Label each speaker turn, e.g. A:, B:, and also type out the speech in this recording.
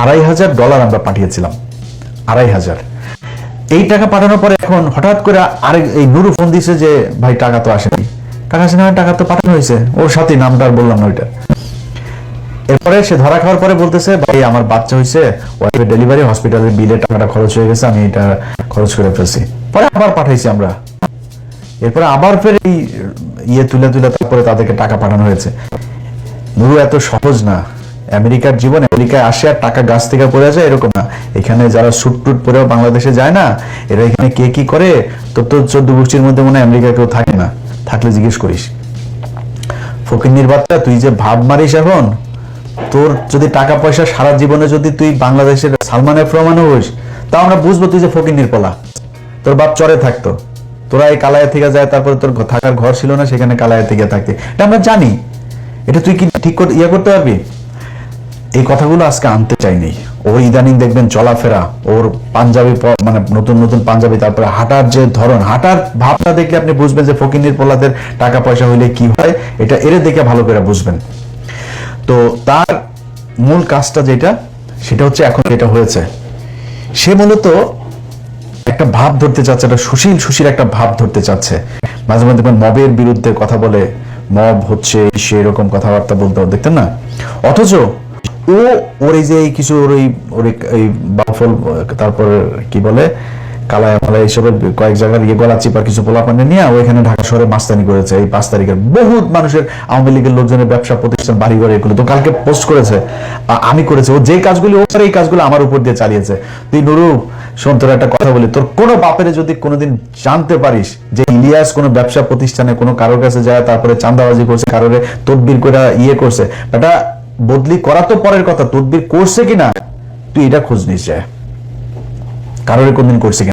A: $2,500 আমরা পাঠিয়েছিলাম, 2,500। এই টাকা পাঠানোর পরে এখন হঠাৎ করে আরেক এই নুরু ফোন দিছে যে ভাই টাকা তো আসেনি। টাকা আসেনি, টাকা তো পাঠানো হয়েছে, ওর সাথে নামটা আর বললাম না ওইটা। এরপরে সে ধরা খাওয়ার পরে বলতেছে ভাই আমার বাচ্চা হয়েছে, ওয়াইফের ডেলিভারি, হসপিটালের বিলে টাকাটা খরচ হয়ে গেছে, আমি এটা খরচ করে ফেলছি। পরে আবার পাঠাইছি আমরা, এরপরে আবার ফের এই তুলে তারপরে তাদেরকে টাকা পাঠানো হয়েছে। নুরু এত সহজ না। আমেরিকার জীবন, আমেরিকায় আসে আর টাকা গাছ থেকে পড়ে যায় এরকম না। এখানে যারা সুট টুট পরেও বাংলাদেশে যায় না, এরা এখানে কে কি করে, তোর তো 14 গোষ্ঠীর মধ্যে মনে হয় আমেরিকা কেউ থাকে না, থাকলে জিজ্ঞেস করিস। ফকিন্নির বাচ্চা, তুই যে ভাব মারিস এখন, তোর যদি টাকা পয়সা সারা জীবনে যদি তুই বাংলাদেশের সালমান এফ রহমান হইস, তা আমরা বুঝবো তুই যে ফকিন্নির পোলা। তোর বাপ চরে থাকতো, তোরা এই কালায়া থেকে যায়, তারপরে তোর থাকার ঘর ছিল না, সেখানে কালায়া থেকে থাকতে, এটা আমরা জানি। এটা তুই কি ঠিক করতে পারবি? এই কথাগুলো আজকে আনতে চাইনি। ওর ইদানিং দেখবেন চলাফেরা, ওর পাঞ্জাবি, মানে নতুন নতুন পাঞ্জাবি, তারপরে হাঁটার যে ধরন, হাঁটার ভাবটা দেখলে আপনি বুঝবেন যে ফকিন্নির পোলাদের টাকা পয়সা হইলে কি হয়, এটা এর দেখে ভালো করে বুঝবেন। তো তার মূল কাজটা যেটা, সেটা হচ্ছে এখন যেটা হয়েছে, সে মূলত একটা ভাব ধরতে চাচ্ছে, একটা সুশীল একটা ভাব ধরতে চাচ্ছে। মাঝে মাঝে মবের বিরুদ্ধে কথা বলে, মব হচ্ছে সেরকম কথাবার্তা বলতে দেখতেন না। অথচ ওর এই যে কিছু ওই বাফল, তারপর কি বলে কালায় মালায় এইসবের কয়েক জায়গার গলা চিপার কিছু পোলাপানে নিয়ে ওইখানে ঢাকা শহরে মাস্তানি করেছে। এই 5 তারিখের বহুত মানুষের, আওয়ামী লীগের লোকজনের ব্যবসা প্রতিষ্ঠান, বাড়ি ঘরে, এগুলো তো কালকে পোস্ট করেছে, আমি করেছি। ও যে কাজগুলি ও এই কাজগুলো আমার উপর দিয়ে চালিয়েছে। তুই নুরু শোন, তোর একটা কথা বলি, তোর কোনো বাপেরে যদি কোনোদিন জানতে পারিস যে ইলিয়াস কোনো ব্যবসা প্রতিষ্ঠানে কোনো কারোর কাছে যায়, তারপরে চাঁদাবাজি করছে, কারোরে তদবির করে করছে, এটা বদলি করা তো পরের কথা, তদবির করছে কিনা তুই এটা খোঁজ নিস, যায় কারোর কোনদিন করছে কিনা।